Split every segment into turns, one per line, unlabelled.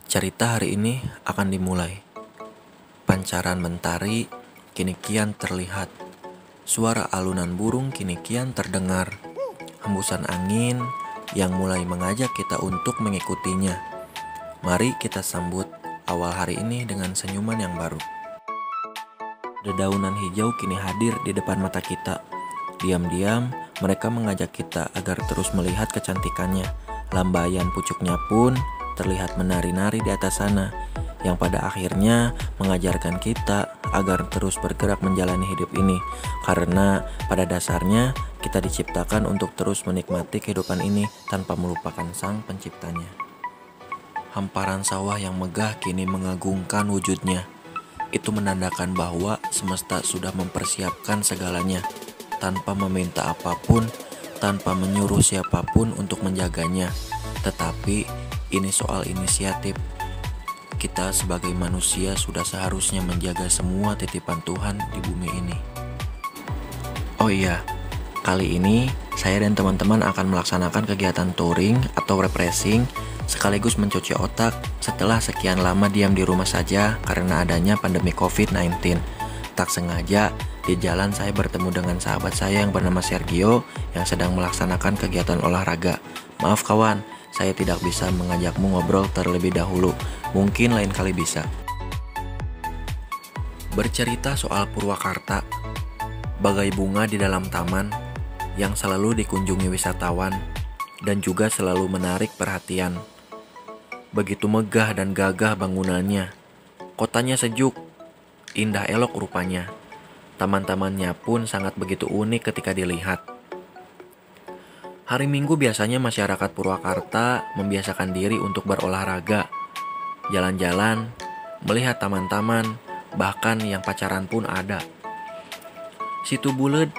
Cerita hari ini akan dimulai. Pancaran mentari kini kian terlihat. Suara alunan burung kini kian terdengar. Hembusan angin yang mulai mengajak kita untuk mengikutinya. Mari kita sambut awal hari ini dengan senyuman yang baru. Dedaunan hijau kini hadir di depan mata kita. Diam-diam mereka mengajak kita agar terus melihat kecantikannya. Lambaian pucuknya pun terlihat menari-nari di atas sana, yang pada akhirnya mengajarkan kita agar terus bergerak menjalani hidup ini. Karena pada dasarnya kita diciptakan untuk terus menikmati kehidupan ini tanpa melupakan sang penciptanya. Hamparan sawah yang megah kini mengagungkan wujudnya. Itu menandakan bahwa semesta sudah mempersiapkan segalanya, tanpa meminta apapun, tanpa menyuruh siapapun untuk menjaganya. Tetapi ini soal inisiatif. Kita sebagai manusia sudah seharusnya menjaga semua titipan Tuhan di bumi ini. Oh iya, kali ini saya dan teman-teman akan melaksanakan kegiatan touring atau refreshing sekaligus mencuci otak setelah sekian lama diam di rumah saja karena adanya pandemi COVID-19. Tak sengaja di jalan saya bertemu dengan sahabat saya yang bernama Sergio yang sedang melaksanakan kegiatan olahraga. Maaf kawan, saya tidak bisa mengajakmu ngobrol terlebih dahulu. Mungkin lain kali bisa. Bercerita soal Purwakarta, bagai bunga di dalam taman yang selalu dikunjungi wisatawan dan juga selalu menarik perhatian. Begitu megah dan gagah bangunannya. Kotanya sejuk, indah elok rupanya. Taman-tamannya pun sangat begitu unik ketika dilihat. Hari Minggu biasanya masyarakat Purwakarta membiasakan diri untuk berolahraga, jalan-jalan, melihat taman-taman, bahkan yang pacaran pun ada. Situ Buleud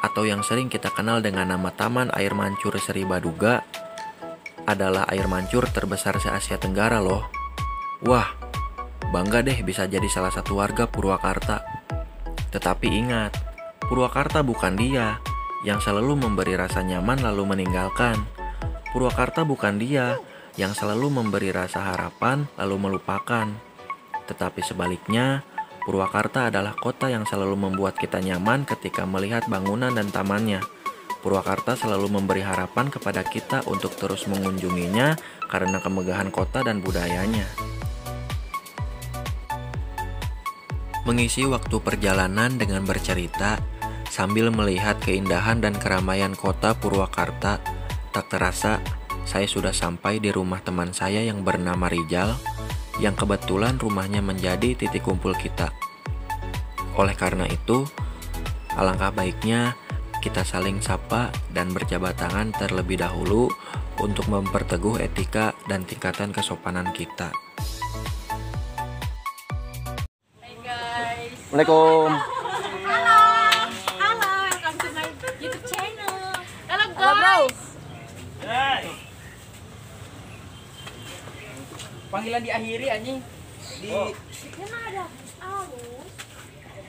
atau yang sering kita kenal dengan nama Taman Air Mancur Seri Baduga adalah air mancur terbesar se-Asia Tenggara loh. Wah, bangga deh bisa jadi salah satu warga Purwakarta. Tetapi ingat, Purwakarta bukan dia yang selalu memberi rasa nyaman lalu meninggalkan. Purwakarta bukan dia yang selalu memberi rasa harapan lalu melupakan. Tetapi sebaliknya, Purwakarta adalah kota yang selalu membuat kita nyaman ketika melihat bangunan dan tamannya. Purwakarta selalu memberi harapan kepada kita untuk terus mengunjunginya karena kemegahan kota dan budayanya. Mengisi waktu perjalanan dengan bercerita sambil melihat keindahan dan keramaian kota Purwakarta, tak terasa saya sudah sampai di rumah teman saya yang bernama Rijal, yang kebetulan rumahnya menjadi titik kumpul kita. Oleh karena itu, alangkah baiknya kita saling sapa dan berjabat tangan terlebih dahulu untuk memperteguh etika dan tingkatan kesopanan kita.
Hai guys.
Assalamualaikum.
Panggilan diakhiri anjing.
Mana ada?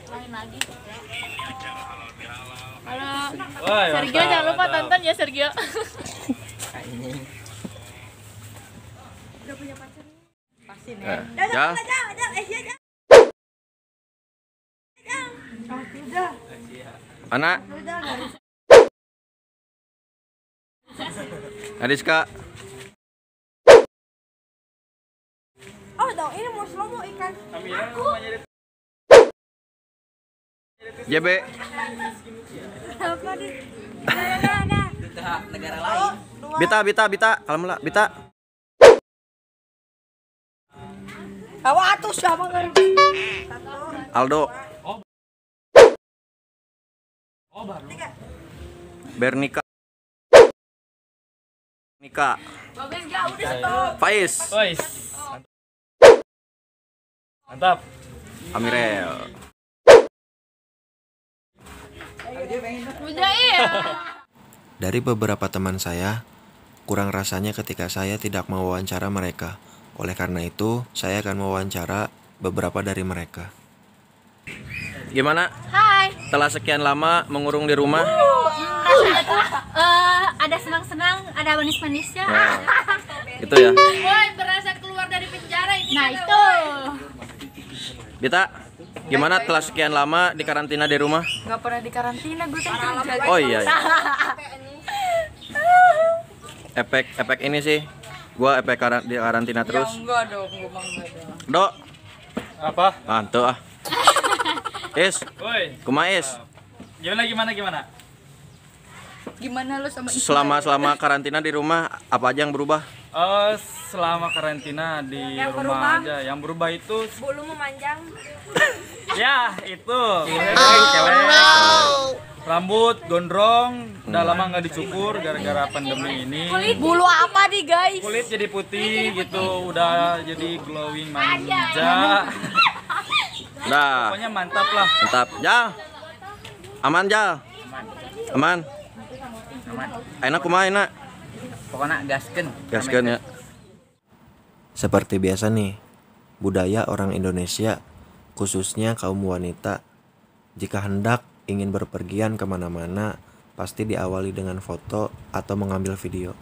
Lain lagi. Halo. Sergio jangan lupa tonton ya Sergio.
Anjing.
Udah punya pacar?
Pasti nih.
Ya. Mana? Adiska.
Oh, dong ini mau slow ikan. Aku.
JB.
Apa nih? Ada.
Negara lain.
Bita. Kalau mula Bita.
Kamu atuh siapa ngerti?
Aldo. Bernika. Nika.
Bagus enggak udah stop.
Faiz.
Guys. Mantap.
Amirel.
Udah iya.
Dari beberapa teman saya, kurang rasanya ketika saya tidak mewawancara mereka. Oleh karena itu, saya akan mewawancara beberapa dari mereka.
Gimana?
Hai.
Setelah sekian lama mengurung di rumah?
Rasanya tuh ada senang-senang, ada manis-manisnya.
Itu ya.
Woi, berasa keluar dari penjara. Nah itu.
Dita, gimana telah sekian lama di karantina di rumah?
Gak pernah di karantina, gue kan kerja.
Oh iya, iya. Efek ini sih, gua efek di karantina terus.
Enggak dong, gue enggak dong.
Dok,
Apa?
mantu ah. Is,
Woi.
kumais.
Gimana?
Gimana lu sama
Selama karantina di rumah, apa aja yang berubah?
Selama karantina di
Yang
rumah
berubah?
aja. Yang berubah itu
bulu memanjang?
ya itu. Cewek. Rambut gondrong, udah lama nggak dicukur gara-gara pandemi ini.
Bulu apa nih guys?
Kulit jadi putih gitu, udah jadi glowing manja.
Dah,
Pokoknya mantap lah.
mantap. Jal, aman Jal, aman. Enak kumaha enak.
Pokoknya gaskeun.
Gaskeun ya.
Seperti biasa nih, budaya orang Indonesia, khususnya kaum wanita, jika hendak ingin berpergian kemana-mana, pasti diawali dengan foto atau mengambil video.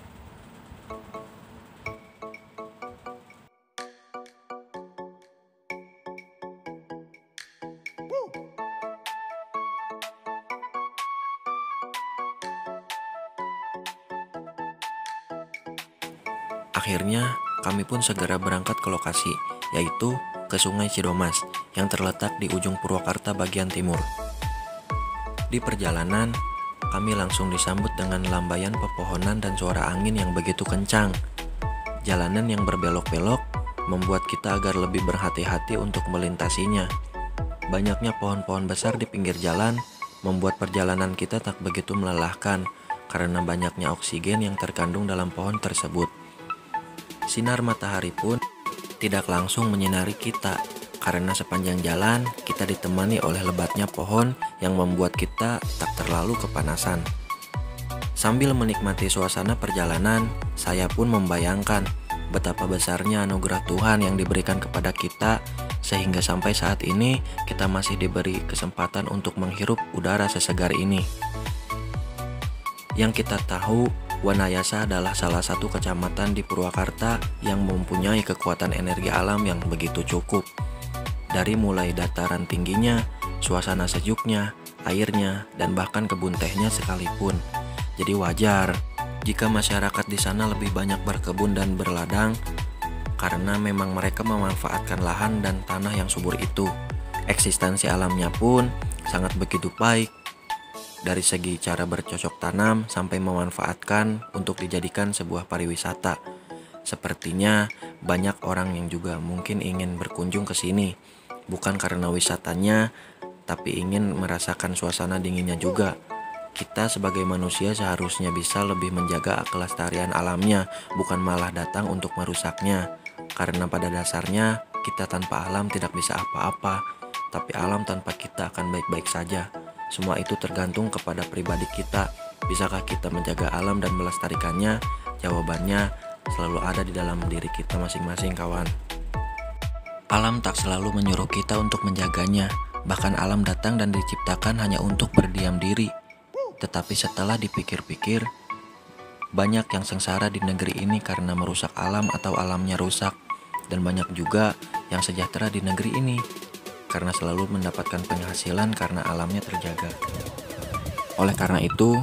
Akhirnya, kami pun segera berangkat ke lokasi, yaitu ke Sungai Cidomas yang terletak di ujung Purwakarta bagian timur. Di perjalanan, kami langsung disambut dengan lambaian pepohonan dan suara angin yang begitu kencang. Jalanan yang berbelok-belok membuat kita agar lebih berhati-hati untuk melintasinya. Banyaknya pohon-pohon besar di pinggir jalan membuat perjalanan kita tak begitu melelahkan karena banyaknya oksigen yang terkandung dalam pohon tersebut. Sinar matahari pun tidak langsung menyinari kita karena sepanjang jalan kita ditemani oleh lebatnya pohon yang membuat kita tak terlalu kepanasan. Sambil menikmati suasana perjalanan, saya pun membayangkan betapa besarnya anugerah Tuhan yang diberikan kepada kita sehingga sampai saat ini kita masih diberi kesempatan untuk menghirup udara sesegar ini. Yang kita tahu, Wanayasa adalah salah satu kecamatan di Purwakarta yang mempunyai kekuatan energi alam yang begitu cukup. Dari mulai dataran tingginya, suasana sejuknya, airnya, dan bahkan kebun tehnya sekalipun. Jadi wajar jika masyarakat di sana lebih banyak berkebun dan berladang karena memang mereka memanfaatkan lahan dan tanah yang subur itu. Eksistensi alamnya pun sangat begitu baik. Dari segi cara bercocok tanam sampai memanfaatkan untuk dijadikan sebuah pariwisata. Sepertinya banyak orang yang juga mungkin ingin berkunjung ke sini, bukan karena wisatanya, tapi ingin merasakan suasana dinginnya juga. Kita sebagai manusia seharusnya bisa lebih menjaga kelestarian alamnya, bukan malah datang untuk merusaknya. Karena pada dasarnya kita tanpa alam tidak bisa apa-apa, tapi alam tanpa kita akan baik-baik saja. Semua itu tergantung kepada pribadi kita. Bisakah kita menjaga alam dan melestarikannya? Jawabannya selalu ada di dalam diri kita masing-masing, kawan. Alam tak selalu menyuruh kita untuk menjaganya. Bahkan alam datang dan diciptakan hanya untuk berdiam diri. Tetapi setelah dipikir-pikir, banyak yang sengsara di negeri ini karena merusak alam atau alamnya rusak. Dan banyak juga yang sejahtera di negeri ini karena selalu mendapatkan penghasilan karena alamnya terjaga. Oleh karena itu,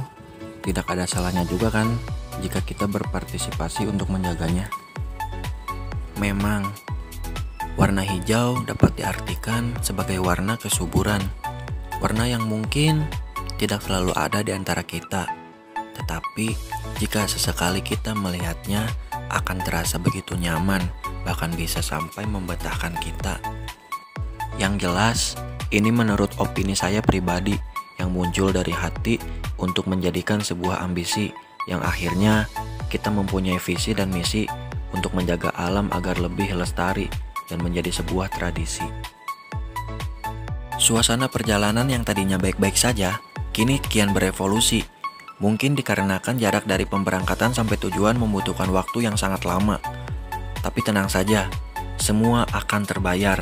tidak ada salahnya juga kan jika kita berpartisipasi untuk menjaganya. Memang, warna hijau dapat diartikan sebagai warna kesuburan. Warna yang mungkin tidak selalu ada di antara kita. Tetapi, jika sesekali kita melihatnya, akan terasa begitu nyaman, bahkan bisa sampai membetahkan kita. Yang jelas, ini menurut opini saya pribadi yang muncul dari hati untuk menjadikan sebuah ambisi yang akhirnya kita mempunyai visi dan misi untuk menjaga alam agar lebih lestari dan menjadi sebuah tradisi. Suasana perjalanan yang tadinya baik-baik saja, kini kian berevolusi. Mungkin dikarenakan jarak dari pemberangkatan sampai tujuan membutuhkan waktu yang sangat lama. Tapi tenang saja, semua akan terbayar.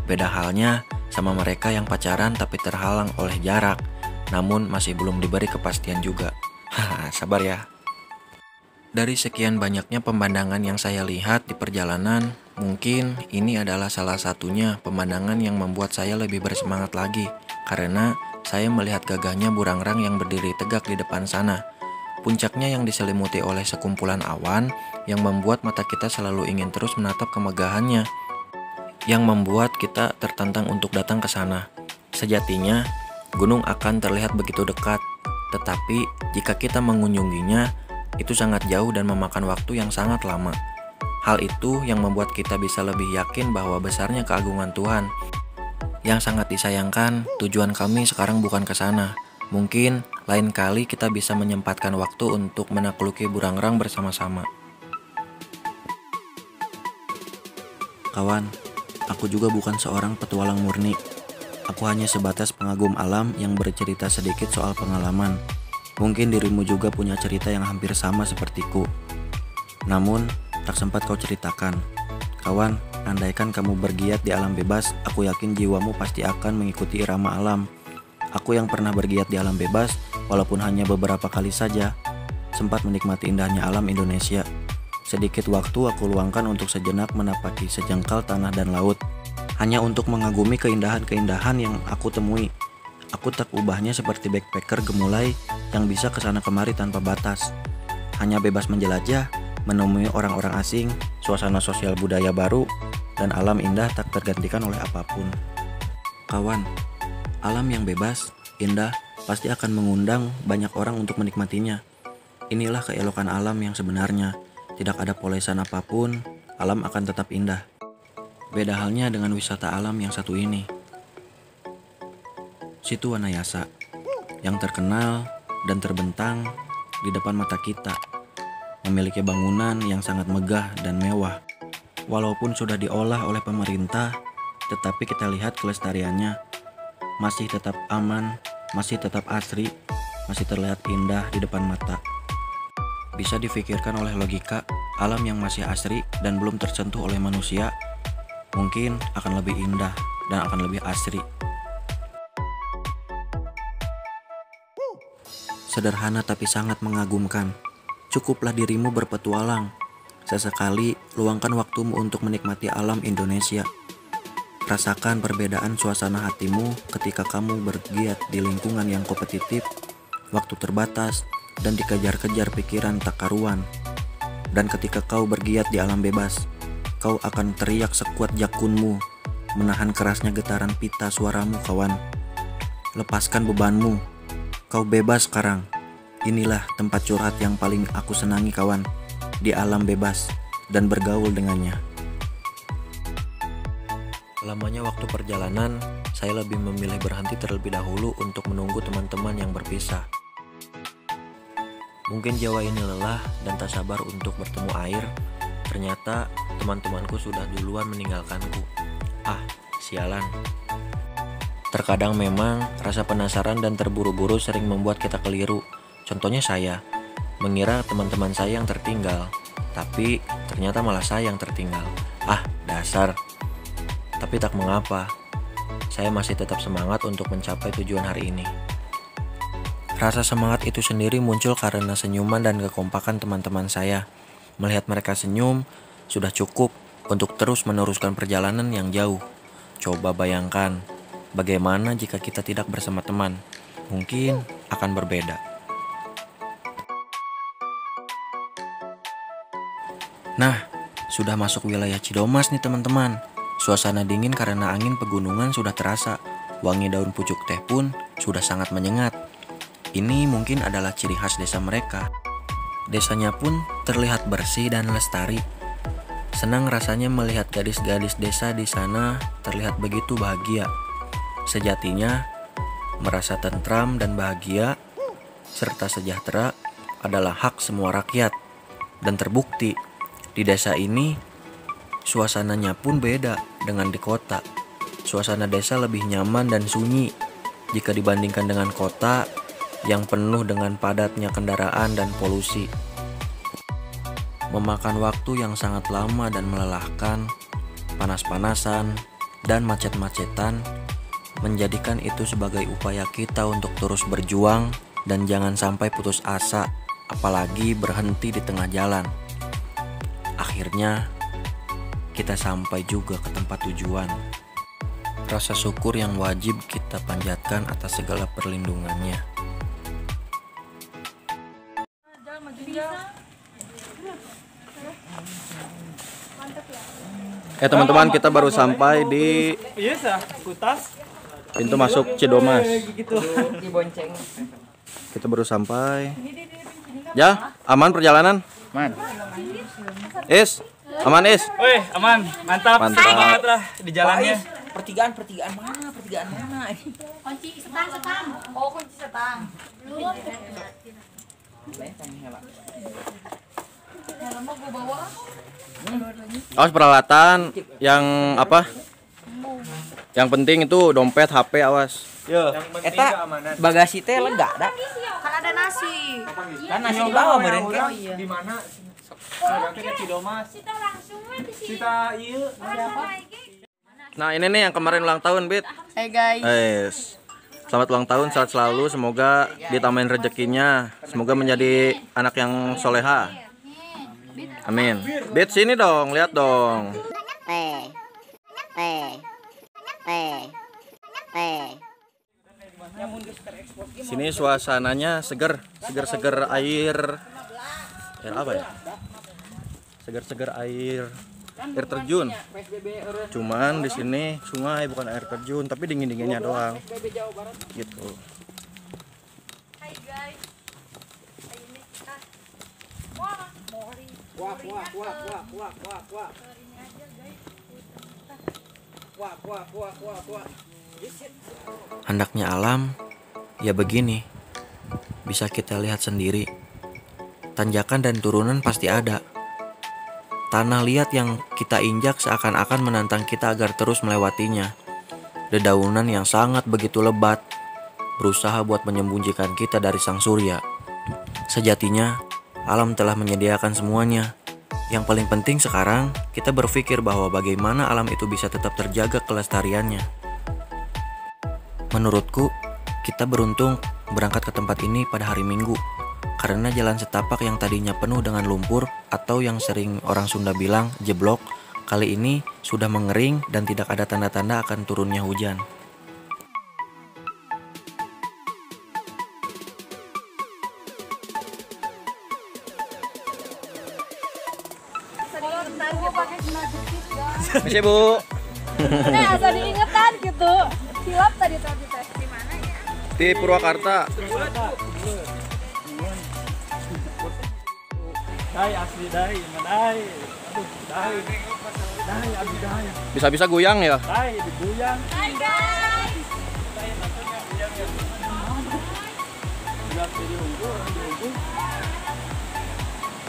Beda halnya sama mereka yang pacaran tapi terhalang oleh jarak, namun masih belum diberi kepastian juga. Haha, sabar ya. Dari sekian banyaknya pemandangan yang saya lihat di perjalanan, Mungkin ini adalah salah satunya pemandangan yang membuat saya lebih bersemangat lagi, karena saya melihat gagahnya burangrang yang berdiri tegak di depan sana. Puncaknya yang diselimuti oleh sekumpulan awan yang membuat mata kita selalu ingin terus menatap kemegahannya, yang membuat kita tertantang untuk datang ke sana. Sejatinya, gunung akan terlihat begitu dekat, tetapi jika kita mengunjunginya, itu sangat jauh dan memakan waktu yang sangat lama. Hal itu yang membuat kita bisa lebih yakin bahwa besarnya keagungan Tuhan. Yang sangat disayangkan, tujuan kami sekarang bukan ke sana. Mungkin lain kali kita bisa menyempatkan waktu untuk menakluki burangrang bersama-sama.
Kawan, aku juga bukan seorang petualang murni. Aku hanya sebatas pengagum alam yang bercerita sedikit soal pengalaman. Mungkin dirimu juga punya cerita yang hampir sama sepertiku. Namun, tak sempat kau ceritakan. Kawan, andaikan kamu bergiat di alam bebas, aku yakin jiwamu pasti akan mengikuti irama alam. Aku yang pernah bergiat di alam bebas, walaupun hanya beberapa kali saja, sempat menikmati indahnya alam Indonesia. Sedikit waktu aku luangkan untuk sejenak menapaki sejengkal tanah dan laut, hanya untuk mengagumi keindahan-keindahan yang aku temui. Aku tak ubahnya seperti backpacker gemulai yang bisa kesana kemari tanpa batas. Hanya bebas menjelajah, menemui orang-orang asing, suasana sosial budaya baru, dan alam indah tak tergantikan oleh apapun. Kawan, alam yang bebas, indah, pasti akan mengundang banyak orang untuk menikmatinya. Inilah keelokan alam yang sebenarnya. Tidak ada polesan apapun, alam akan tetap indah. Beda halnya dengan wisata alam yang satu ini. Situ Wanayasa, yang terkenal dan terbentang di depan mata kita, memiliki bangunan yang sangat megah dan mewah. Walaupun sudah diolah oleh pemerintah, tetapi kita lihat kelestariannya masih tetap aman, masih tetap asri, masih terlihat indah di depan mata. Bisa difikirkan oleh logika, alam yang masih asri dan belum tersentuh oleh manusia mungkin akan lebih indah dan akan lebih asri. Sederhana tapi sangat mengagumkan. Cukuplah dirimu berpetualang. Sesekali luangkan waktumu untuk menikmati alam Indonesia. Rasakan perbedaan suasana hatimu ketika kamu bergiat di lingkungan yang kompetitif, waktu terbatas, dan dikejar-kejar pikiran tak karuan. Dan ketika kau bergiat di alam bebas, kau akan teriak sekuat jakunmu, menahan kerasnya getaran pita suaramu kawan. Lepaskan bebanmu, kau bebas sekarang. Inilah tempat curhat yang paling aku senangi kawan, di alam bebas dan bergaul dengannya.
Lamanya waktu perjalanan, saya lebih memilih berhenti terlebih dahulu untuk menunggu teman-teman yang berpisah. Mungkin jiwa ini lelah dan tak sabar untuk bertemu air. Ternyata teman-temanku sudah duluan meninggalkanku. Ah, sialan. Terkadang memang rasa penasaran dan terburu-buru sering membuat kita keliru. Contohnya saya, mengira teman-teman saya yang tertinggal, tapi ternyata malah saya yang tertinggal. Ah, dasar. Tapi tak mengapa, saya masih tetap semangat untuk mencapai tujuan hari ini. Rasa semangat itu sendiri muncul karena senyuman dan kekompakan teman-teman saya. Melihat mereka senyum, sudah cukup untuk terus meneruskan perjalanan yang jauh. Coba bayangkan, bagaimana jika kita tidak bersama teman? Mungkin akan berbeda. Nah, sudah masuk wilayah Cidomas nih teman-teman. Suasana dingin karena angin pegunungan sudah terasa. Wangi daun pucuk teh pun sudah sangat menyengat. Ini mungkin adalah ciri khas desa mereka. Desanya pun terlihat bersih dan lestari. Senang rasanya melihat gadis-gadis desa di sana terlihat begitu bahagia. Sejatinya, merasa tentram dan bahagia serta sejahtera adalah hak semua rakyat. Dan terbukti, di desa ini, suasananya pun beda dengan di kota. Suasana desa lebih nyaman dan sunyi jika dibandingkan dengan kota yang penuh dengan padatnya kendaraan dan polusi. Memakan waktu yang sangat lama dan melelahkan, panas-panasan, dan macet-macetan, menjadikan itu sebagai upaya kita untuk terus berjuang dan jangan sampai putus asa, apalagi berhenti di tengah jalan. Akhirnya,
kita sampai juga ke tempat tujuan. Rasa syukur yang wajib kita panjatkan atas segala perlindungannya.
Teman-teman, kita baru sampai di pintu masuk Cidomas. Kita baru sampai. Ya, aman perjalanan?
Man.
Aman Is?
Woi, aman, mantap.
Mantap.
Seru banget lah di jalannya.
Pertigaan mana?
Kunci setang. Oh, kunci setang. Belum. Helm gue bawa.
Awas peralatan yang apa? Yang penting itu dompet, HP, awas.
Eta bagasi teh lega da.
Kan ada nasi.
Kan nasi di bawah meureun ke.
Di mana? Ke Cidomas.
Kita langsung di sini.
Kita ieu.
Nah, ini nih yang kemarin ulang tahun, Bit.
Hai guys.
Selamat ulang tahun, sehat selalu. Semoga ditambahin rezekinya. Semoga menjadi anak yang soleha. Amin. Bit, sini dong, lihat dong. Sini suasananya seger air. Air apa ya? Seger air terjun. Cuman di sini sungai bukan air terjun, tapi dingin-dinginnya doang. Gitu.
Hai guys.
Handaknya alam, ya begini. Bisa kita lihat sendiri. Tanjakan dan turunan pasti ada. Tanah liat yang kita injak seakan-akan menantang kita agar terus melewatinya. Dedaunan yang sangat begitu lebat, berusaha buat menyembunyikan kita dari sang surya. Sejatinya, alam telah menyediakan semuanya. Yang paling penting sekarang, kita berpikir bahwa bagaimana alam itu bisa tetap terjaga kelestariannya. Menurutku, kita beruntung berangkat ke tempat ini pada hari Minggu. Karena jalan setapak yang tadinya penuh dengan lumpur atau yang sering orang Sunda bilang jeblok, kali ini sudah mengering dan tidak ada tanda-tanda akan turunnya hujan.
Masih, Bu.
Asal diingetan gitu. Silap tadi tes di mana ya?
Di Purwakarta.
Dai asli dai, dai. Aduh, dai. Dai abdi dai.
Bisa-bisa goyang ya?
Dai diguyang.
Hai guys.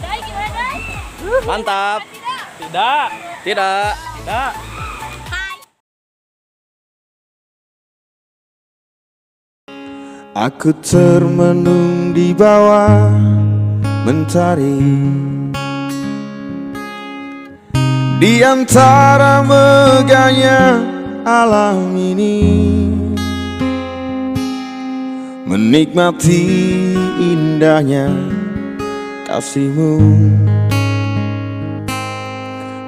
Dai gimana Dai?
Mantap.
Tidak.
Tidak.
Tidak.
Aku termenung di bawah mentari, di antara megahnya alam ini, menikmati indahnya kasihmu.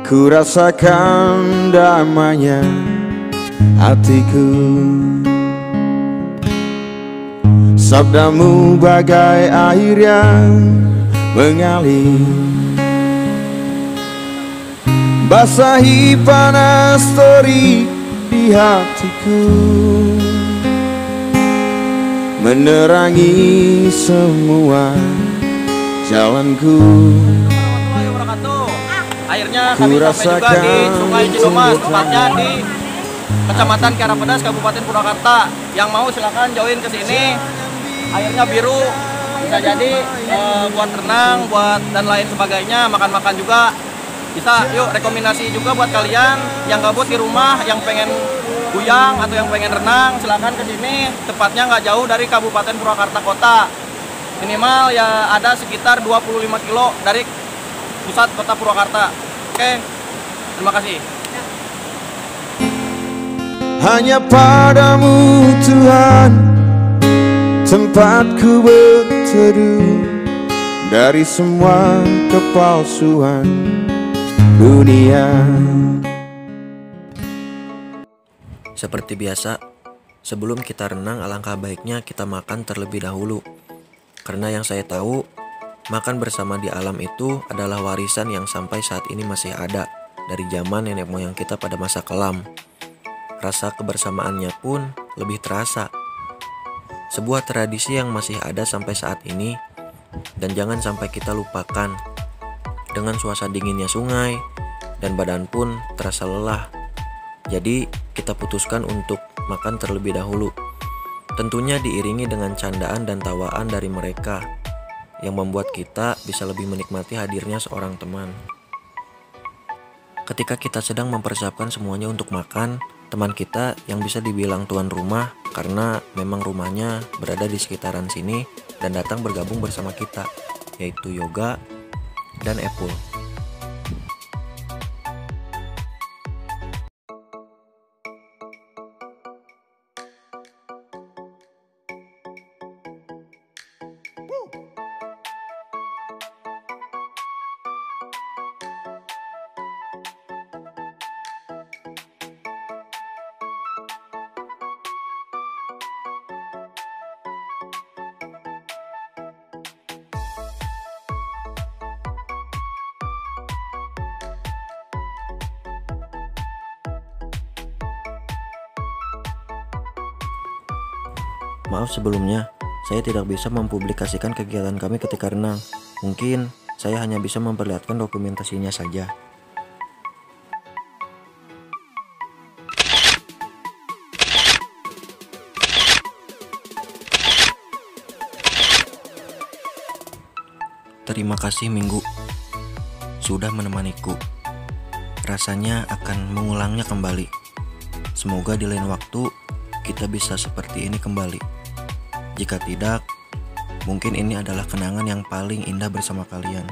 Ku rasakan damainya hatiku. Sabdamu bagai air yang mengalir, basahi panas terik di hatiku, menerangi semua jalanku.
Airnya kami sampai juga di Sungai Cidomas, tepatnya di Kecamatan Kiara Pedas, Kabupaten Purwakarta. Yang mau silakan join ke sini. Airnya biru, bisa jadi buat renang, buat dan lain sebagainya, makan-makan juga bisa. Yuk, rekomendasi juga buat kalian yang gabut di rumah, yang pengen buyang atau yang pengen renang, silakan ke sini. Tepatnya nggak jauh dari Kabupaten Purwakarta kota, minimal ya ada sekitar 25 kilo dari pusat kota Purwakarta. Oke, terima kasih.
Hanya padamu Tuhan tempatku berteduh, dari semua kepalsuan dunia.
Seperti biasa, sebelum kita renang alangkah baiknya kita makan terlebih dahulu. Karena yang saya tahu, makan bersama di alam itu adalah warisan yang sampai saat ini masih ada dari zaman nenek moyang kita pada masa kelam. Rasa kebersamaannya pun lebih terasa. Sebuah tradisi yang masih ada sampai saat ini, dan jangan sampai kita lupakan. Dengan suasana dinginnya sungai, dan badan pun terasa lelah. Jadi kita putuskan untuk makan terlebih dahulu. Tentunya diiringi dengan candaan dan tawaan dari mereka, yang membuat kita bisa lebih menikmati hadirnya seorang teman. Ketika kita sedang mempersiapkan semuanya untuk makan, teman kita yang bisa dibilang tuan rumah karena memang rumahnya berada di sekitaran sini dan datang bergabung bersama kita, yaitu Yoga dan Epul.
Maaf sebelumnya, saya tidak bisa mempublikasikan kegiatan kami ketika renang. Mungkin saya hanya bisa memperlihatkan dokumentasinya saja. Terima kasih Minggu sudah menemaniku. Rasanya akan mengulangnya kembali. Semoga di lain waktu kita bisa seperti ini kembali. Jika tidak, mungkin ini adalah kenangan yang paling indah bersama kalian.